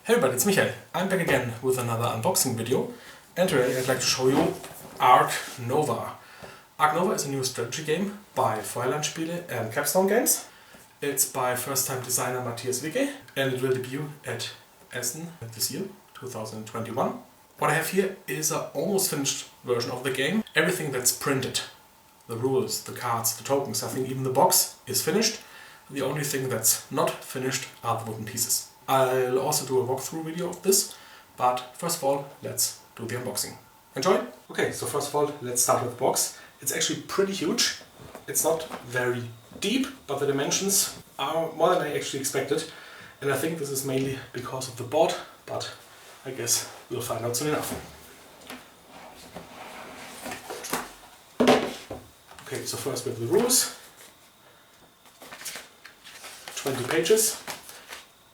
Hey everybody, it's Michael. I'm back again with another unboxing video, and today I'd like to show you Arche Nova. Arche Nova is a new strategy game by Feuerland, Spiele and Capstone games. It's by first-time designer Mathias Wigge, and it will debut at Essen this year, 2021. What I have here is an almost finished version of the game. Everything that's printed, the rules, the cards, the tokens, I think even the box is finished. The only thing that's not finished are the wooden pieces. I'll also do a walkthrough video of this, but first of all, let's do the unboxing. Enjoy! Okay, so first of all, let's start with the box. It's actually pretty huge. It's not very deep, but the dimensions are more than I actually expected. And I think this is mainly because of the board, but I guess we'll find out soon enough. Okay, so first with the rules. 20 pages.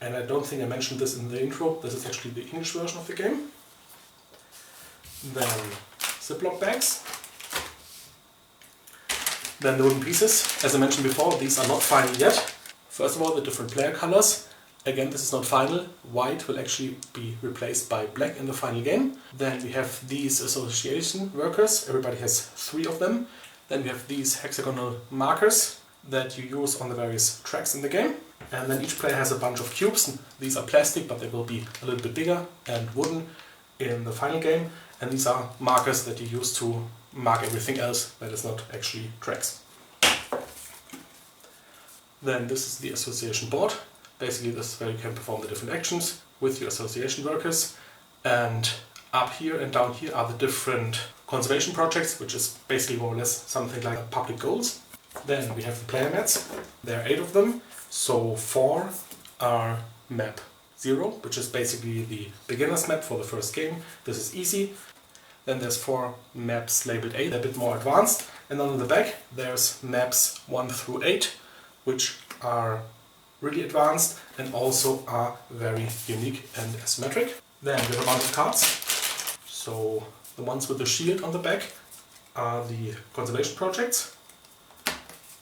And I don't think I mentioned this in the intro, this is actually the English version of the game. Then Ziploc bags. Then the wooden pieces. As I mentioned before, these are not final yet. First of all, the different player colors. Again, this is not final. White will actually be replaced by black in the final game. Then we have these association workers. Everybody has 3 of them. Then we have these hexagonal markers that you use on the various tracks in the game. And then each player has a bunch of cubes. These are plastic, but they will be a little bit bigger and wooden in the final game. And these are markers that you use to mark everything else that is not actually tracks. Then this is the association board. Basically this is where you can perform the different actions with your association workers. And up here and down here are the different conservation projects, which is basically more or less something like public goals. Then we have the player mats. There are 8 of them. So 4 are map 0, which is basically the beginner's map for the first game. This is easy. Then there's 4 maps labeled 8, they're a bit more advanced. And then on the back there's maps 1 through 8, which are really advanced and also are very unique and asymmetric. Then we have a bunch of cards. So the ones with the shield on the back are the conservation projects.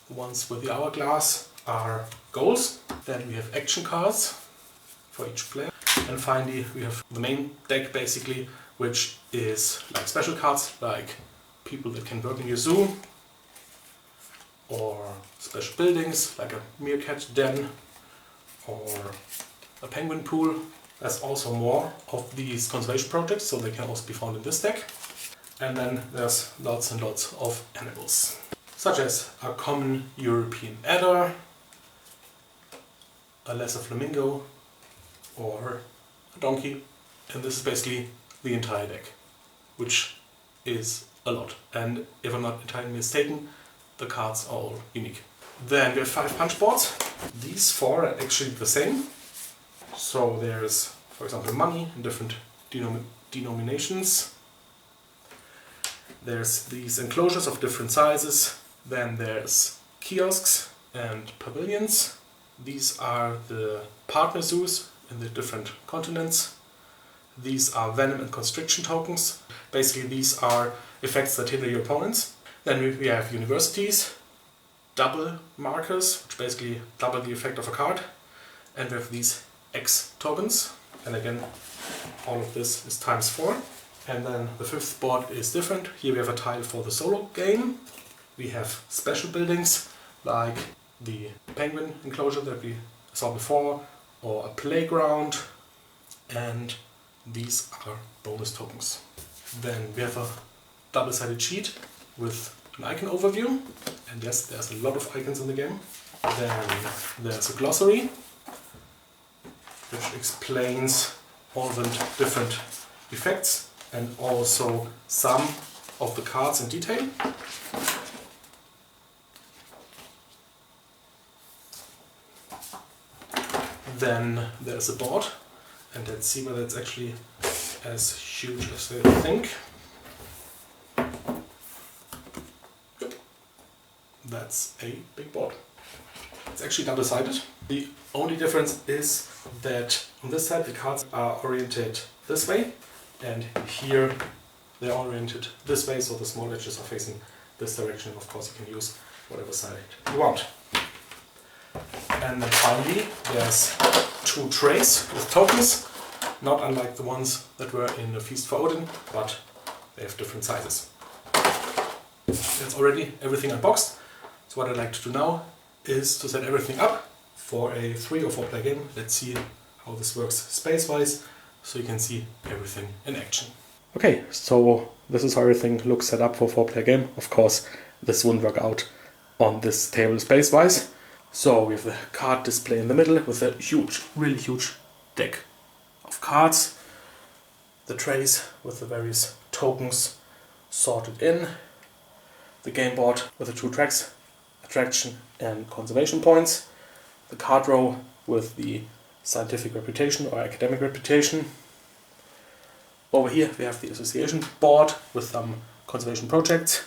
The ones with the hourglass are goals. Then we have action cards for each player. And finally we have the main deck basically, which is like special cards, like people that can work in your zoo, or special buildings like a meerkat den or a penguin pool. There's also more of these conservation projects, so they can also be found in this deck. And then there's lots and lots of animals, such as a common European adder, a lesser flamingo, or a donkey. And this is basically the entire deck, which is a lot. And if I'm not entirely mistaken, the cards are all unique. Then we have 5 punch boards. These 4 are actually the same. So there's, for example, money in different denominations. There's these enclosures of different sizes. Then there's kiosks and pavilions. These are the partner zoos in the different continents. These are venom and constriction tokens. Basically these are effects that hinder your opponents. Then we have universities, double markers, which basically double the effect of a card. And we have these X tokens. And again, all of this is times 4. And then the 5th board is different. Here we have a tile for the solo game. We have special buildings like the penguin enclosure that we saw before, or a playground, and these are bonus tokens. Then we have a double-sided sheet with an icon overview, and yes, there's a lot of icons in the game. Then there's a glossary which explains all the different effects and also some of the cards in detail. Then there's a board, and let's see whether it's actually as huge as I think. Yep. That's a big board. It's actually double-sided. The only difference is that on this side the cards are oriented this way, and here they're oriented this way, so the small edges are facing this direction. Of course you can use whatever side you want. And then finally there's 2 trays with tokens. not unlike the ones that were in the Feast for Odin, but they have different sizes. That's already everything unboxed. So what I'd like to do now is to set everything up for a 3 or 4 player game. Let's see how this works space-wise, so you can see everything in action. Okay, so this is how everything looks set up for a 4 player game. Of course, this wouldn't work out on this table space-wise. So we have the card display in the middle with a huge, really huge deck of cards. The trays with the various tokens sorted in. The game board with the 2 tracks, attraction and conservation points. The card row with the scientific reputation or academic reputation. Over here we have the association board with some conservation projects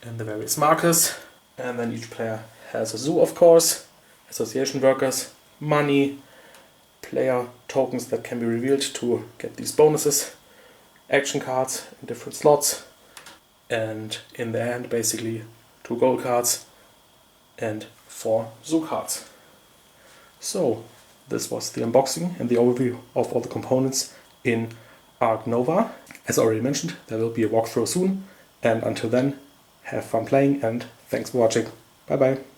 and the various markers. And then each player has a zoo, of course, association workers, money, player tokens that can be revealed to get these bonuses, action cards in different slots, and in the end basically 2 gold cards and 4 zoo cards. So this was the unboxing and the overview of all the components in Ark Nova. As already mentioned, there will be a walkthrough soon, and until then, have fun playing and thanks for watching. Bye bye.